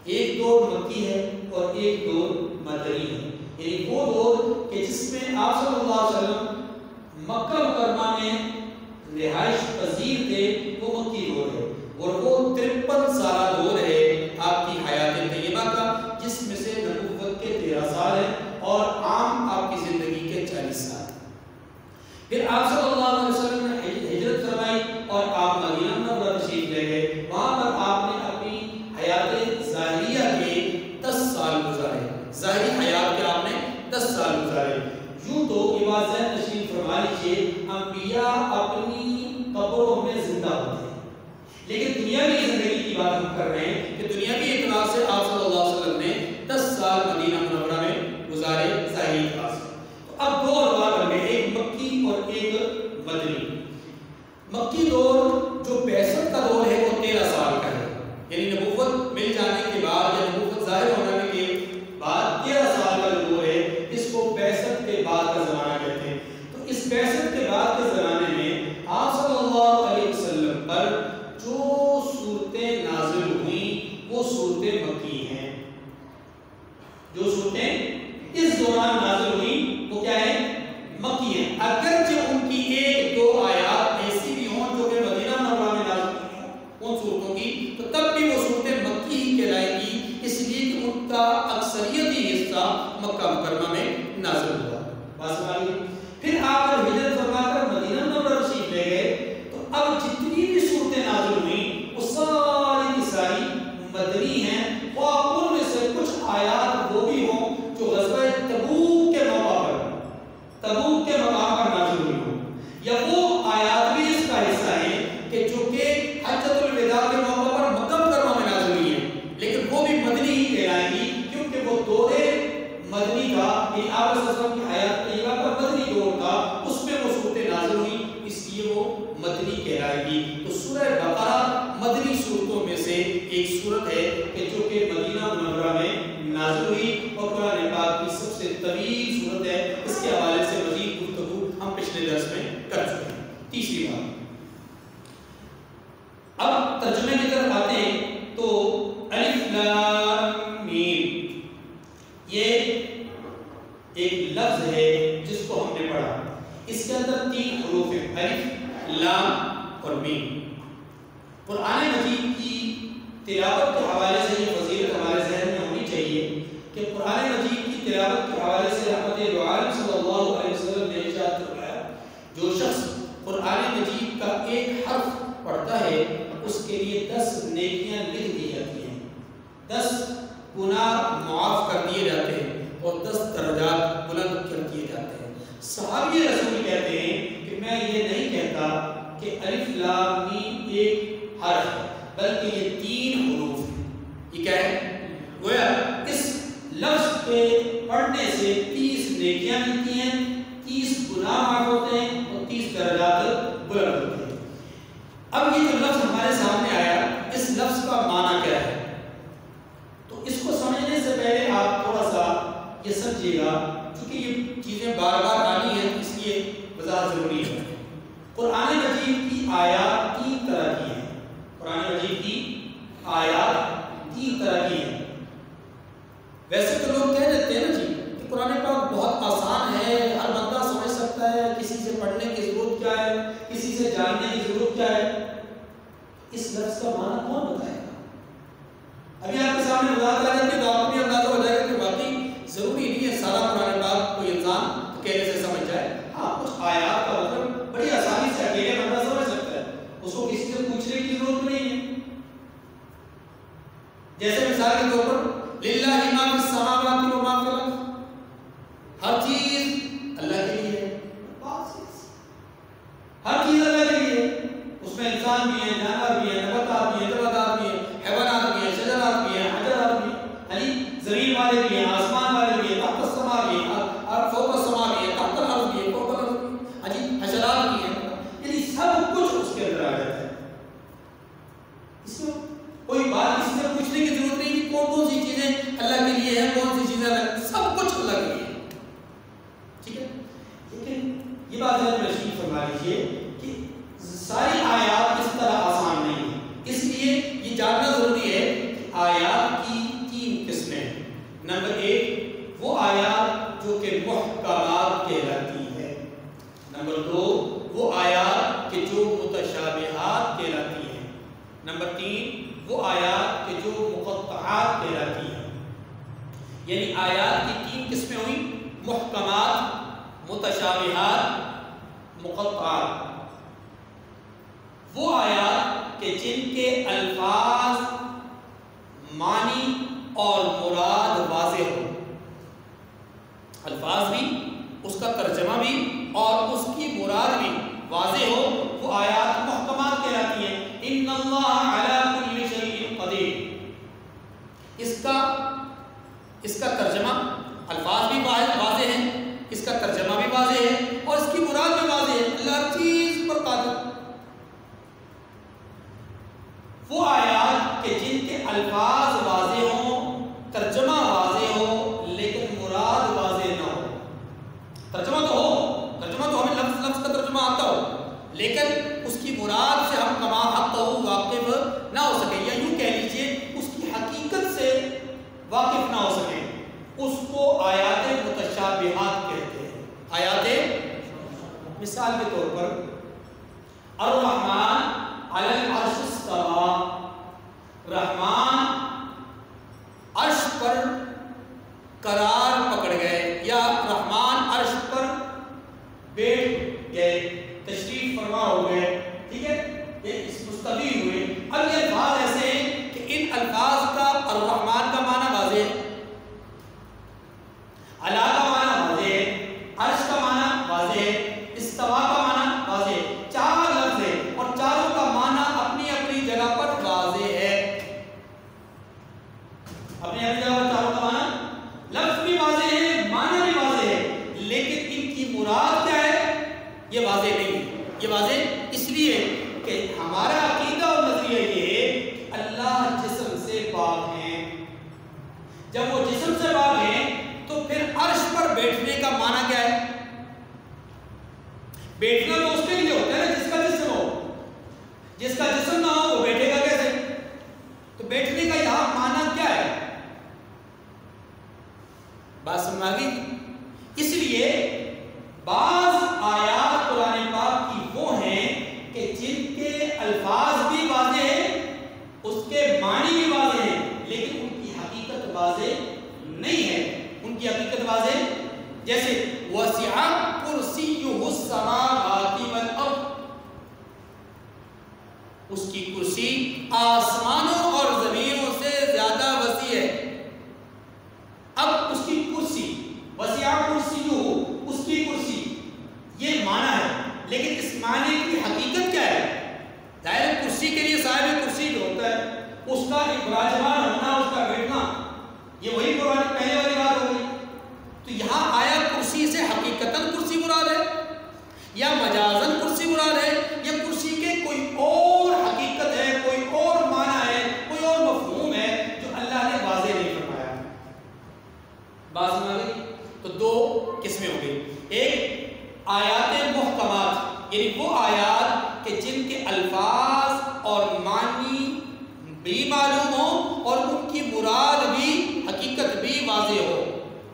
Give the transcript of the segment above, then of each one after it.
ایک دور مکی ہے اور ایک دور مدنی ہے، یعنی وہ دور کہ جس میں آپ صلی اللہ علیہ وسلم مکہ مکرمہ میں رہائش پذیر تھے، وہ مکی دور ہے، اور وہ 53 سالہ دور ہے آپ کی حیات طیبہ کا، جس میں سے نبوت کے 13 سال ہیں اور عام آپ کی زندگی کے 40 سال۔ پھر آپ صلی اللہ علیہ وسلم نے ہجرت فرمائی اور آپ مدینہ منورہ تشریف لے گئے، وہاں پر آپ نے اپنی حیات ظاہریہ کے 10 سال گزارے، ظاہری حیات کے آپ نے 10 سال گزارے۔ یوں تو یہ بات ذہن نشین فرما لیجیے، انبیاء اپنی قبروں میں زندہ ہوتے ہیں، لیکن دنیاوی زندگی کی بات ہم کر رہے ہیں کہ دنیاوی اعتبار سے آپ صلی اللہ علیہ وسلم نے 10 سال مدینہ منورہ میں گزارے ظاہری اعتبار سے۔ تو اب دو ادوار بن گئے، ایک مکی اور ایک مدنی۔ مکی دور جو بعثت کا دور ہے وہ 13 سال کا ہے، یعنی نبوت مل جانے کے بعد یا نبوت ظاہر ہونے کے بعد 13 سال کا جو دور ہے، اس کو بعثت کے بعد کا زمانہ کہتے ہیں۔ تو اس بعثت کے بعد کے زمانے میں آپ صلی اللہ علیہ وسلم پر جو صورتیں نازل ہوئیں وہ صورتیں مکی ہیں، جو صورتیں اس دوران نازل ہوئیں وہ کیا ہے؟ مکی ہیں، اگرچہ ان کی ایک دو آیات ایسی بھی ہوں جو کہ مدینہ منورہ میں نازل ہوئی ہوں ان صورتوں کی، تو تب بھی وہ صورتیں مکی ہی کہلائیں گی، اس لیے کہ ان کا اکثریتی حصہ مکہ مکرمہ میں نازل ہوا۔ بات سمجھ؟ پھر آپ جب ہجرت فرما کر مدینہ منورہ تشریف لے گئے تو اب جتنی بھی صورتیں نازل ہوئیں وہ ساری کی ساری مدنی ہیں، اور ان میں سے کچھ آیات وہ بھی ہوں جو غزوہ تبوک کے موقع پر، تبوک کے مقام پر نازل ہوئی ہوں، یا وہ آیات بھی اس کا حصہ ہیں کہ جو کہ حجۃ الوداع کے موقع پر مکہ مکرمہ میں نازل ہوئی ہیں، لیکن وہ بھی مدنی ہی کہلائیں گی، کیونکہ وہ دور مدنی کا، یعنی آپ صلی اللہ علیہ وسلم کی حیات طیبہ کا مدنی دور تھا، اس میں وہ صورتیں نازل ہوئی، اس لیے وہ مدنی کہلائے گی۔ تو سورہ بقرہ مدنی صورتوں میں سے ایک صورت ہے کہ جو کہ مدینہ منورہ میں نازل ہوئی اور قرآن پاک کی سب سے طویل صورت ہے۔ اس کے حوالے سے مزید گفتگو ہم پچھلے درس میں کر چکے ہیں۔ تیسری بات، اب ترجمے کی طرف آتے ہیں تو الف لام میم یہ ایک لفظ ہے جس کو ہم نے پڑھا، اس کے اندر 3 حروف ہیں، الف لام اور میم۔ قرآن مجید کی تلاوت کے حوالے سے یہ فضیلت ہمارے ذہن میں ہونی چاہیے کہ قرآن مجید کی تلاوت کے حوالے سے رحمت عالم صلی اللہ علیہ وسلم نے ارشاد فرمایا، جو شخص قرآن مجید کا ایک حرف پڑھتا ہے اس کے لیے 10 نیکیاں لکھ دی جاتی ہیں، 10 گناہ معاف کر دیے جاتے ہیں اور 10 درجات بلند کر دیے جاتے ہیں۔ صحابی رسول کہتے ہیں کہ میں یہ نہیں کہتا کہ الف لام میم ایک حرف ہے، بلکہ یہ 3 حروف ہیں۔ یہ کیا ہے؟ گویا اس لفظ کے پڑھنے سے 30 نیکیاں ملتی ہیں، 30 گناہ معاف ہوتے ہیں اور 30 درجات بلند ہوتے ہیں۔ اب یہ جو لفظ ہمارے سامنے آیا، اس لفظ کا معنی کیا ہے؟ تو اس کو سمجھنے سے پہلے آپ تھوڑا سا یہ سمجھیے گا، چونکہ یہ چیزیں بار بار آنی ہیں اس لیے وضاحت ضروری ہے۔ قرآن مجید کی آیات 3 طرح کی ہیں، قرآن مجید کی آیات 3 طرح کی ہیں۔ ویسے تو لوگ کہہ دیتے ہیں نا جی کہ قرآن پاک بہت آسان ہے، ہر بندہ سمجھ سکتا ہے، کسی سے پڑھنے کی ضرورت کیا ہے، کسی سے جاننے کی ضرورت کیا ہے۔ اس لفظ کا معنی کون بتائے گا؟ ابھی آپ کے سامنے وضاحت آ جاتی ہے تو آپ کو بھی اندازہ ہو جائے گا کہ واقعی ضروری نہیں ہے سارا قرآن پاک کوئی انسان کہنے سے سمجھ جائے۔ ہاں، کچھ آیات کا مطلب بڑی آسانی سے اکیلے بندہ سمجھ سکتا ہے، اس کو کسی سے پوچھنے کی ضرورت نہیں ہے۔ جیسے مثال کے طور پر للہ ما فی السماوات و ما فی الارض، ہر چیز اللہ کے لیے ہے، ہر چیز اللہ کے لیے، اس میں انسان بھی ہیں، جانور بھی ہیں، نباتات بھی ہیں، جمادات بھی ہیں، حیوانات بھی ہیں، شجرات بھی ہیں، حجرات بھی ہیں، یعنی زمین والے بھی ہیں، آسمان والے بھی ہیں، تحت السماء بھی ہیں، اور فوق السماء بھی ہیں، تحت الارض بھی ہیں، فوق الارض بھی ہیں، حشرات بھی ہیں، یعنی سب کچھ اس کے اندر آ جاتا ہے۔ اس میں کوئی بات کسی سے پوچھنے کی ضرورت نہیں کہ کون کون سی چیزیں اللہ کے لیے ہیں، کون سی چیزیں اللہ، سب کچھ اللہ کے لیے ہے، ٹھیک ہے۔ لیکن یہ بات ذہن میں رشید فرما لیجیے کہ ساری آیات اس طرح آسان نہیں ہے، اس لیے یہ جاننا ضروری ہے کہ آیات کی 3 قسمیں ہیں۔ نمبر 3 وہ آیات کہ جو مقطعات کہلاتی ہیں، یعنی آیات کی 3 قسمیں ہوئی، محکمات، متشابہات، مقطعات۔ وہ آیات کہ جن کے الفاظ، معنی اور مراد واضح ہو، الفاظ بھی، اس کا ترجمہ بھی اور اس کی مراد بھی واضح ہو، وہ آیات محکمات کہلاتی ہیں۔ ان اللہ علی کل شیء قدیر، اس کا ترجمہ، الفاظ بھی واضح ہیں، اس کا ترجمہ بھی واضح ہے اور اس کی مراد بھی واضح ہے، اللہ ہر چیز پر قادر۔ وہ آیات کہ جن کے الفاظ واضح ہوں، ترجمہ واضح ہو لیکن مراد واضح نہ ہو۔ ترجمہ تو ہو، ترجمہ تو ہمیں لفظ لفظ کا ترجمہ آتا ہو، لیکن اس کی مراد سے ہم کما حق واقف نہ ہو سکے، یا یوں کہہ لیجئے اس کی حقیقت سے واقف نہ ہو سکے، اس کو آیات متشابہات کہتے ہیں۔ آیات، مثال کے طور پر الرحمن علی العرش استوى، رحمان عرش پر قرار پکڑ گئے، یا رحمان عرش پر بیٹھ گئے، تشریف فرما ہو گئے، ٹھیک ہے، یہ مستوی ہوئے۔ اب یہ الفاظ ایسے ہیں کہ ان الفاظ کا الرحمن کا معنی واضح ہے، علا کا معنی واضح ہے، عرش کا معنی واضح ہے، استوا کا معنی واضح ہے، 4 لفظ ہے اور چاروں کا معنی اپنی اپنی جگہ پر واضح ہے، اپنی اپنی جگہ پر چاروں کا معنی، لفظ بھی واضح ہے، معنی بھی واضح ہے، لیکن ان کی مراد کیا ہے یہ واضح نہیں ہے۔ یہ واضح اس لیے کہ ہمارا عقیدہ اور نظریہ یہ ہے کہ اللہ جسم سے پاک ہیں، جب وہ جسم سے پاک ہیں تو پھر عرش پر بیٹھنے کا معنی کیا ہے؟ بیٹھنا تو اس کے لیے ہوتا ہے نا جس کا جسم ہو، جس کا جسم نہ ہو وہ بیٹھے گا کیسے؟ تو بیٹھنے کا یہاں معنی کیا ہے؟ بات سمجھ آ گئی؟ اس لیے بعض آیات قرآن پاک کی وہ ہیں کہ جن کے الفاظ بھی واضح ہیں، اس کے معنی بھی واضح ہیں، لیکن ان کی حقیقت واضح نہیں ہے۔ ان کی حقیقت واضح جیسے وسع کرسیہ السماوات والارض، اس کی کرسی آسمانوں اور زمینوں سے زیادہ وسیع ہے۔ اب اس کی کرسی، وسع کرسیہ، اس کی کرسی، یہ معنی ہے، لیکن اس معنی کی حقیقت کیا ہے؟ ظاہر کرسی کے لیے صاحب کرسی جو ہوتا ہے اس کا ایک براجمان ہونا، اس کا بیٹھنا، یہ وہی قرآن پہلے والی بات ہو گئی۔ تو یہاں آیا کرسی سے حقیقتاً کرسی مراد ہے یا مجازاً کرسی مراد ہے، یا کرسی کے کوئی اور حقیقت ہے، کوئی اور معنی ہے، کوئی اور مفہوم ہے جو اللہ نے واضح نہیں فرمایا؟ بات سمجھ آ گئی؟ تو 2 قسمیں ہو گئی، ایک آیات محکمات، یعنی وہ آیات کہ جن کے الفاظ اور معنی بھی معلوم ہو اور ان کی مراد بھی، حقیقت بھی واضح ہو،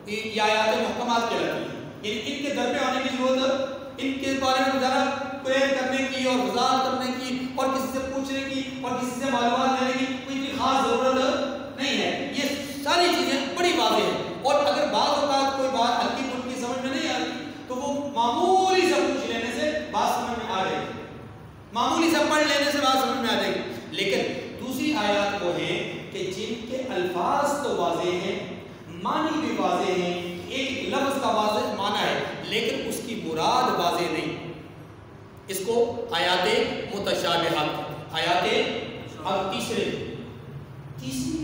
یہ آیات محکمات کہلاتی ہیں۔ یعنی ان کے در پہ آنے کی ضرورت، ان کے بارے میں ذرا پریئر کرنے کی اور وضاحت کرنے کی اور کسی سے پوچھنے کی اور کسی سے معلومات لینے کی کوئی خاص ضرورت نہیں ہے، یہ ساری چیزیں بڑی واضح ہیں۔ اور اگر بعض اوقات کوئی بات ہلکی پھلکی سمجھ میں نہیں آتی تو وہ معمولی سے پوچھ لینے سے بات سمجھ میں آ جائے گی، معمولی سے پڑھ لینے سے بات سمجھ میں آ جائے گی۔ لیکن دوسری آیات وہ ہیں کہ جن کے الفاظ تو واضح ہیں، معنی بھی واضح ہیں، ایک لفظ کا واضح معنی ہے لیکن اس کی مراد واضح نہیں، اس کو آیات متشابہات، آیات۔ اب تیسری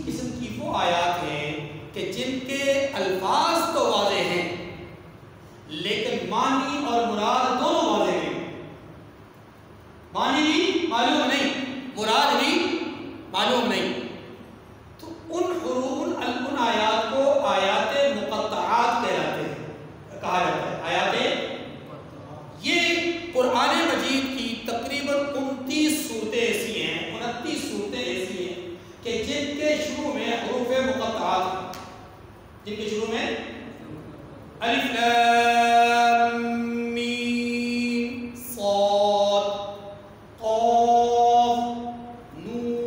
قسم کی وہ آیات ہیں کہ جن کے الفاظ تو واضح ہیں لیکن معنی اور مراد دونوں واضح ہیں، معنی بھی معلوم نہیں، مراد بھی معلوم نہیں، تو ان آیات کو آیات مقطعات کہلاتے ہیں، کہا جاتا ہے آیات۔ یہ قرآن مجید کی تقریباً 29 صورتیں ایسی ہیں، 29 صورتیں ایسی ہیں کہ جن کے شروع میں حروف مقطعات، جن کے شروع میں الف لام میم صاد قاف نون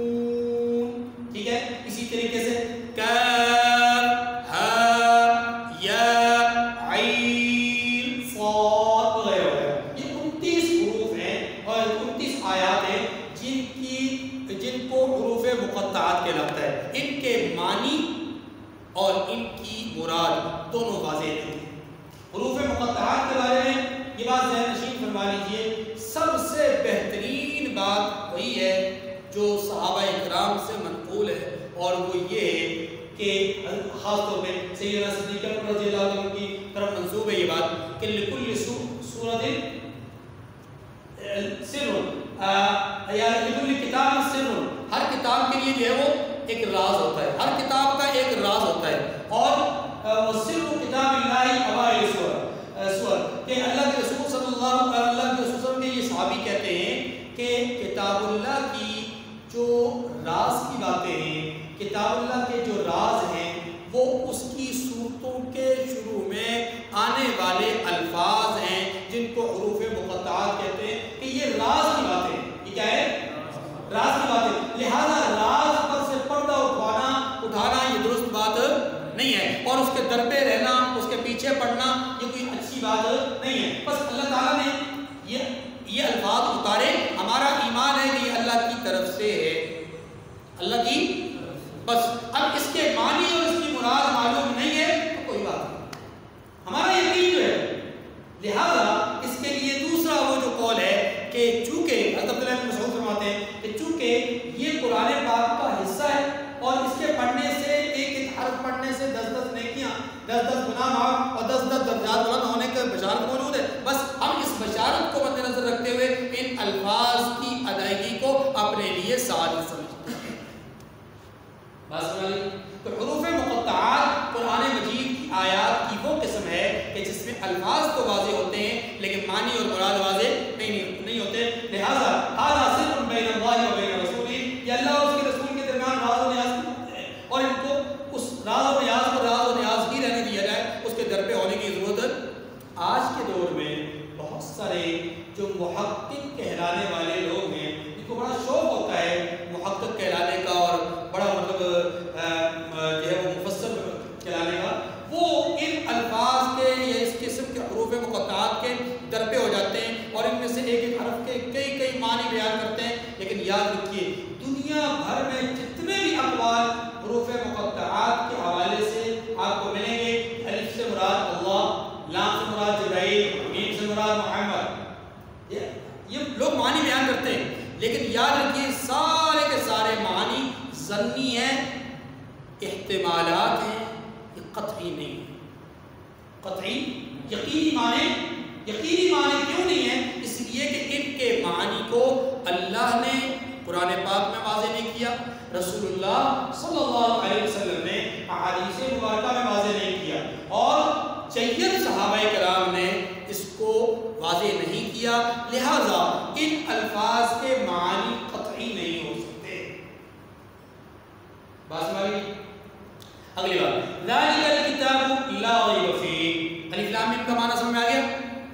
مقطعات کہلاتا ہے. ان کے معنی اور ان کی مراد دونوں واضح نہیں ہیں. حروف مقطعات کے بارے میں یہ بات ذہن نشین فرما لیجئے، سب سے بہترین بات وہی ہے جو صحابہ اکرام سے منقول ہے، اور وہ یہ ہے کہ خاص طور پہ سیدنا صدیق اکبر رضی اللہ عنہ کی طرف منسوب ہے یہ بات کہ لکل سورۃ سر یا لکل کتاب سر، ہر کتاب کے لیے جو ہے وہ ایک راز ہوتا ہے، ہر کتاب کا ایک راز ہوتا ہے. اور سر کتاب اللہ اوائل سور کہ اللہ کے رسول صلی اللہ علیہ وسلم کے یہ صحابی کہتے ہیں کہ کتاب اللہ کی جو راز کی باتیں ہیں، کتاب اللہ کے جو راز ہیں وہ اس کی صورتوں کے شروع میں آنے والے الفاظ ہیں جن کو حروف مقطعات کہتے ہیں کہ یہ راز کی باتیں ہیں. یہ کیا ہے؟ راز کی باتیں. لہذا راز پر سے پردہ اٹھانا یہ درست بات نہیں ہے، اور اس کے در پہ رہنا، اس کے پیچھے پڑنا یہ کوئی اچھی بات نہیں ہے. بس اللہ تعالیٰ نے یہ الفاظ اتارے، ہمارا ایمان ہے کہ یہ اللہ کی طرف سے ہے، اللہ کی. بس اب اس کے معنی اور اس کی مراد معلوم نہیں ہے تو کوئی بات نہیں، ہمارا یقین جو ہے. لہذا اس کے لیے دوسرا وہ جو قول ہے کہ چونکہ حضرت عبداللہ بن مسعود فرماتے ہیں کہ چونکہ یہ قرآن پاک کا حصہ ہے اور اس کے پڑھنے سے ایک ایک حرف پڑھنے سے 10 نیکیاں، 10 گناہ معاف اور 10 درجات بلند ہونے کا بشارت موجود ہے. بس ہم اس بشارت کو مد نظر رکھتے ہوئے ان الفاظ کی ادائیگی کو اپنے لیے سعادت سمجھتے ہیں. بات سمجھ لی؟ تو حروف مقطعات قرآن مجید کی آیات کی وہ قسم ہے کہ جس میں الفاظ تو واضح ہوتے ہیں لیکن معنی اور مراد واضح نہیں ہوتے. لہذا ھذا سر بین اللہ و بین رسولہ، یہ اللہ اور اس کے رسول کے درمیان راز و نیاز ہے، اور ان کو اس راز و نیاز کو راز و نیاز ہی رہنے دیا جائے، اس کے در پہ ہونے کی ضرورت. آج کے دور میں بہت سارے جو محقق کہلانے والے لوگ ہیں، ان کو بڑا شوق ہوتا ہے محقق کہلانے کا اور بڑا مطلب جو ہے وہ مفسر کہلانے کا. وہ ان الفاظ کے یا اس قسم کے حروف مقطعات کے در پہ ہو جاتے ہیں اور ان میں سے ایک ایک حرف کے کئی معنی بیان کرتے ہیں. لیکن یاد رکھیے دنیا بھر میں جتنے بھی اقوال حروف مقطعات کے حوالے سے آپ کو ملیں گے، الف سے مراد اللہ، لام سے مراد جبرائیل، میم سے مراد محمد، یہ لوگ معنی بیان کرتے ہیں. لیکن یاد رکھیے سارے کے سارے معنی ظنی ہیں، احتمالات ہیں، یہ قطعی نہیں ہے. قطعی یقینی معنی کیوں نہیں ہے؟ اس لیے کہ ان کے معنی کو اللہ نے قرآن پاک میں واضح نہیں کیا، رسول اللہ صلی اللہ علیہ وسلم نے احادیث مبارکہ میں واضح نہیں کیا، اور جید صحابہ کرام نے اس کو واضح نہیں کیا. لہذا ان الفاظ کے معنی قطعی نہیں ہو سکتے. بات سمجھ. اگلی بات ذالک الکتاب لا ریب فیہ، الف لام میم کا معنی سمجھ میں آ گیا؟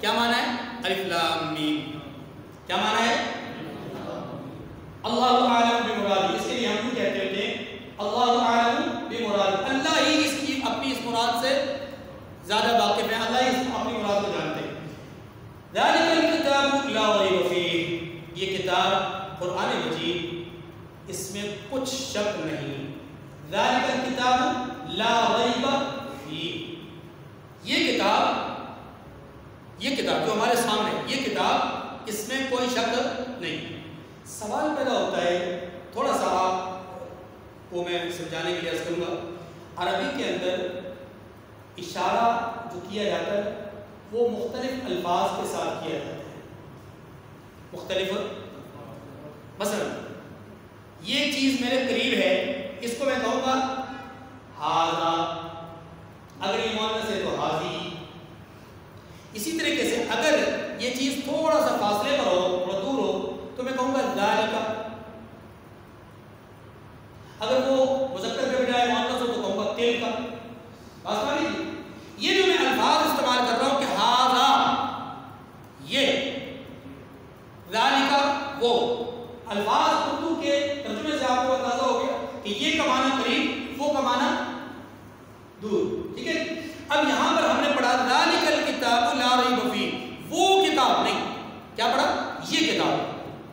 کیا معنی ہے الف لام میم؟ کیا معنی ہے؟ اللہ اعلم بمرادہ. اس کے لیے ہم کہتے ہیں اللہ اعلم بمرادہ، اللہ ہی اس کی اپنی اس مراد سے زیادہ واقف ہے، اللہ ہی اپنی مراد کو جانتے ہیں. ذالک الکتاب لا ریب فیہ، یہ کتاب قرآن مجید اس میں کچھ شک نہیں. ذالک الکتاب لا ریب فیہ، یہ کتاب جو ہمارے سامنے، یہ کتاب اس میں کوئی شک نہیں. سوال پیدا ہوتا ہے، تھوڑا سا آپ کو میں سمجھانے کے لیے عرض کروں گا. عربی کے اندر اشارہ جو کیا جاتا ہے وہ مختلف الفاظ کے ساتھ کیا جاتا ہے. مختلف مثلا یہ چیز میرے قریب ہے، اس کو میں کہوں گا ہاذا، اگر یہ مؤنث ہے تو ہاذی. اسی طریقے سے اگر یہ چیز تھوڑا سا فاصلے پر ہو، تھوڑا دور ہو، تو میں کہوں گا ذالک. اگر وہ مذکر کے بجائے مؤنث ہو تو کہوں گا تلک. بات سمجھ لیجیے. یہ جو میں الفاظ استعمال کر رہا ہوں کہ ہاذا، یہ، ذالک وہ، الفاظ اردو کے ترجمے سے آپ کو اندازہ ہو گیا کہ یہ کا معنی قریب، وہ کا معنی دور. ٹھیک ہے. اب یہاں پر ہم نے پڑھا ذالک الکتاب لا ریب فیہ، وہ کتاب نہیں، کیا پڑھا؟ یہ کتاب.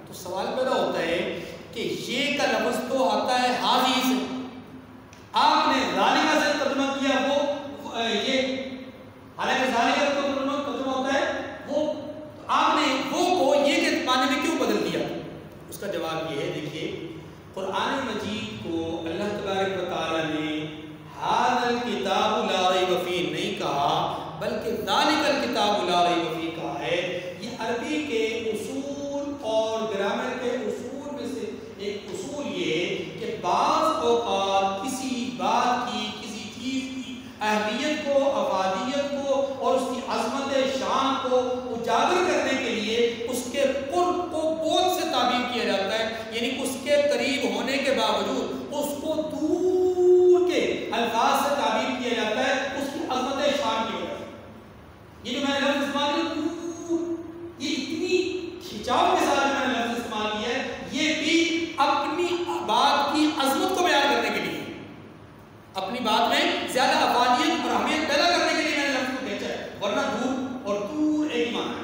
تو سوال پیدا ہوتا ہے کہ یہ کا لفظ تو آتا ہے حاضی یہ کہ بعض اوقات کسی بات کی، کسی چیز کی اہمیت کو، افادیت کو اور اس کی عظمت شان کو اجاگر کرنے کے لیے اس کے قرب کو بہت سے تعبیر کیا جاتا ہے، یعنی اس کے قریب ہونے کے باوجود اس کو دور کے الفاظ سے تعبیر کیا جاتا ہے اس کی عظمت شان کی وجہ سے۔ یہ جو میں نے لفظ استعمال کیا دور، یہ اتنی کھچاؤ کے ساتھ میں نے لفظ استعمال کیا ہے، یہ بھی اپنی بات کی عظمت کو بیان کرنے کے لیے، اپنی بات میں زیادہ افادیت اور اہمیت پیدا کرنے کے لیے میں نے لفظ کو بھیجا ہے، ورنہ دور اور دور ایک ہی معنی ہے۔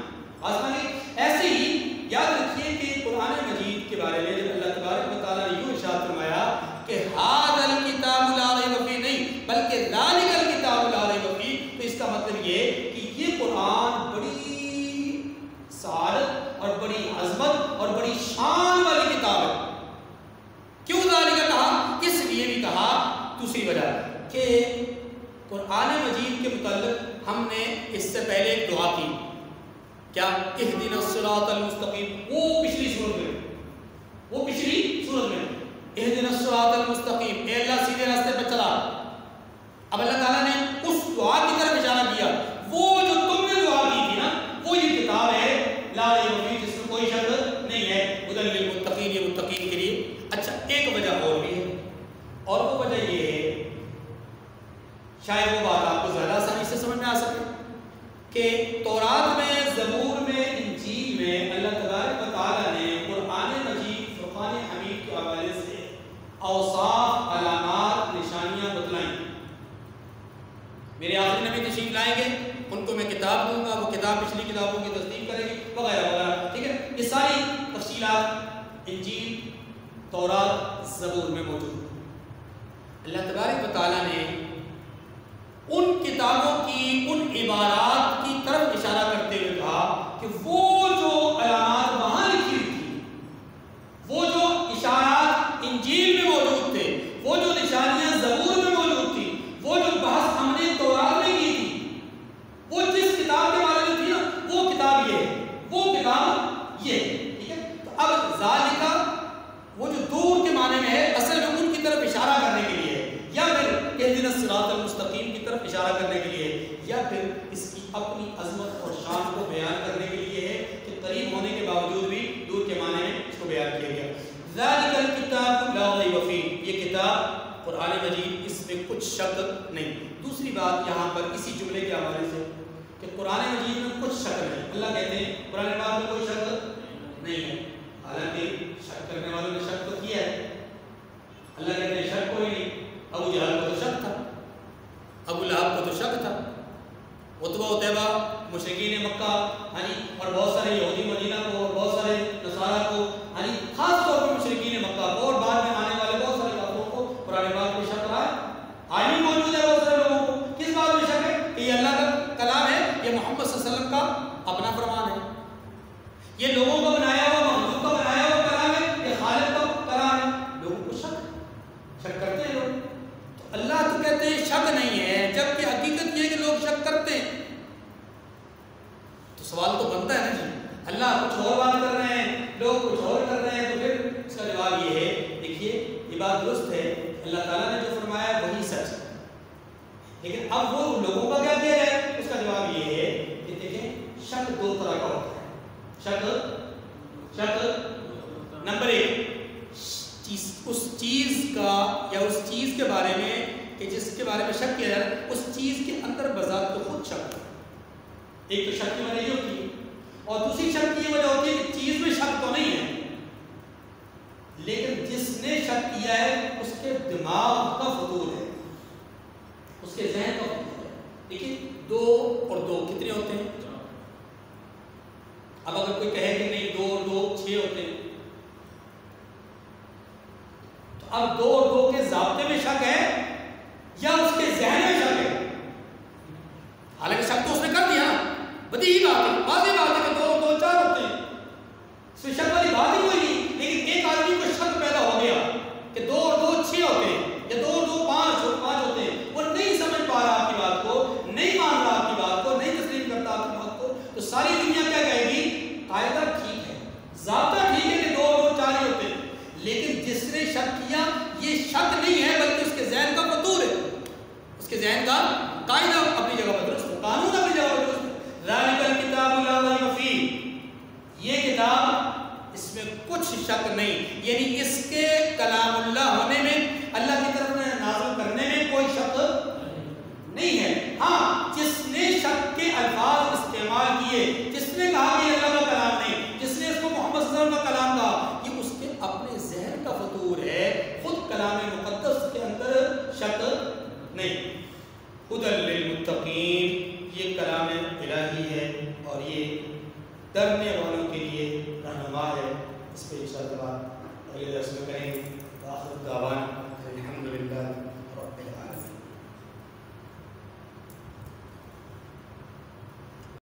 ایسے ہی یاد رکھیے کہ قرآن مجید کے بارے میں جب اللہ تبارک و تعالیٰ نے یوں ارشاد فرمایا کہ ھذا الکتاب لا ریب فیہ نہیں بلکہ ذالک الکتاب لا ریب فیہ، تو اس کا مطلب یہ کہ یہ قرآن بڑی سعادت اور بڑی عظمت اور بڑی شان والی کتاب ہے۔ کیوں ذالک کہا؟ اس لیے بھی کہا دوسری وجہ کہ قرآن مجید کے متعلق ہم نے اس سے پہلے ایک دعا کی، کیا اہدنا الصراط المستقیم، وہ پچھلی صورت میں اہدنا الصراط المستقیم، اے اللہ سیدھے راستے پر چلا۔ اب اللہ تعالیٰ نے اس دعا کی طرف اشارہ کیا، وہ جو تم نے دعا کی تھی نا وہ یہ کتاب ہے لا ریب فیہ، جس میں کوئی شک نہیں ہے، ھدی للمتقین، یہ متقین کے لیے۔ اچھا ایک وجہ اور بھی ہے، اور وہ وجہ یہ ہے، شاید وہ بات آپ کو زیادہ آسانی سے سمجھ میں آ سکے کہ تورات میں، زبور میں، انجیل میں اللہ تبارک و تعالیٰ نے قرآن مجید فرقان حمید کے حوالے سے اوصاف، علامات، نشانیاں بتلائیں۔ میرے آخری نبی تشریف لائیں گے، ان کو میں کتاب دوں گا، وہ کتاب پچھلی کتابوں کی تصدیق کریں گے وغیرہ وغیرہ، ٹھیک ہے؟ یہ ساری تفصیلات انجیل، تورات، زبور میں موجود ہیں۔ اللہ تبارک و تعالیٰ نے ان کتابوں کی ان عبارات کی طرف اشارہ کرتے ہوئے کہا کہ وہ جو علامات وہاں لکھی ہوئی تھی، وہ جو اشارات انجیل میں موجود تھے، وہ جو نشانیاں زبور میں موجود تھی، وہ جو بحث ہم نے تورات میں کی تھی، وہ جس کتاب کے بارے میں تھی نا وہ کتاب یہ ہے، وہ کتاب یہ ہے، ٹھیک ہے؟ تو اب ذالکہ وہ جو دور کے معنی میں ہے اصل میں ان کی طرف اشارہ کرنے کے لیے، یا پھر اہدنا الصراط المستقیم کی طرف اشارہ کرنے کے لیے، یا پھر اس کی اپنی عظمت اور شان کو بیان کرنے کے لیے ہے کہ قریب ہونے کے باوجود بھی دور کے معنی میں اس کو بیان کیا گیا۔ ذالک الکتاب لا ریب فیہ، یہ کتاب قرآن مجید، اس میں کچھ شک نہیں۔ دوسری بات یہاں پر اسی جملے کے حوالے سے کہ قرآن مجید میں کچھ شک نہیں، اللہ کہتے ہیں قرآن پاک میں کوئی شک نہیں ہے، حالانکہ شک کرنے والوں نے شک تو کیا ہے۔ اللہ کہتے ہیں شک کوئی نہیں، ابو جہل کو تو شک تھا، ابو لہب کو تو شک تھا، عتبہ عتیبہ مشرکین مکہ اور بہت سارے یہودی مدینہ کو اور بہت سارے نصارہ کو، خاص طور پر مشرکین مکہ کو اور بعد میں آنے والے بہت سارے کافروں کو قرآن پاک میں شک رہا ہے۔ آج بھی موجود ہے بہت سارے لوگوں کو کس بات میں شک ہے کہ یہ اللہ کا کلام ہے، یہ محمد صلی اللہ علیہ وسلم کا اپنا فرمان ہے، یہ لوگوں کا بنایا ہوا، مخلوق کا بنایا ہوا کلام ہے، یہ خالق کا کلام ہے۔ لوگوں کو شک کرتے ہیں لوگ، تو اللہ تو کہتے ہیں شک نہیں ہے، جبکہ حقیقت یہ ہے کہ لوگ شک کرتے ہیں۔ تو سوال تو بنتا ہے نا جی، اللہ کچھ اور بات کر رہے ہیں، لوگ کچھ اور کر رہے ہیں، تو پھر اس کا جواب یہ ہے، دیکھیے یہ بات درست ہے، اللہ تعالیٰ نے جو فرمایا وہی سچ ہے، لیکن اب وہ لوگوں کا کیا کیا ہے، اس کا جواب یہ ہے کہ دیکھیں شک دو طرح کا ہوتا ہے۔ شک نمبر ایک، اس چیز کا یا اس چیز کے بارے میں کہ جس کے بارے میں شک کیا جائے، اس چیز کے اندر بذات تو خود شک ہے۔ ایک تو شک کی وجہ یہ ہوتی ہے، اور دوسری شک کی یہ وجہ ہوتی ہے کہ چیز میں شک تو نہیں ہے، لیکن جس نے شک کیا ہے اس کے دماغ کا فضول ہے، اس کے ذہن کا فضول ہے۔ دیکھیے دو اور دو کتنے ہوتے ہیں؟ اب اگر کوئی کہے کہ نہیں 2 اور 2 6 ہوتے ہیں، تو اب 2 اور 2 کے ضابطے میں شک ہے یا اس کے ذہن میں شک ہے؟ حالانکہ شک تو اس نے کر دیا، بدیہی بات ہے، واضح بات ہے کہ 2 اور 2 4 ہوتے ہیں، اس میں شک والی بات ہی کوئی نہیں، لیکن ایک آدمی کو شک پیدا ہو گیا کہ 2 اور 2 6 ہوتے ہیں یا 2 اور 2 5 ہوتے ہیں، وہ نہیں سمجھ پا رہا آپ کی بات کو، نہیں مان رہا آپ کی بات کو، نہیں تسلیم کرتا آپ کی بات کو، تو ساری دنیا کیا کہے گی؟ قاعدہ ٹھیک ہے، ضابطہ ٹھیک ہے کہ 2 اور 2 4 ہی ہوتے ہیں، لیکن جس نے شک ذہن کا قاعدہ اپنی جگہ پر درست ہے، قانون اپنی جگہ پر درست ہے۔ ذالک الکتاب لا ریب فیہ، یہ کتاب اس میں کچھ شک نہیں، یعنی اس کے کلام اللہ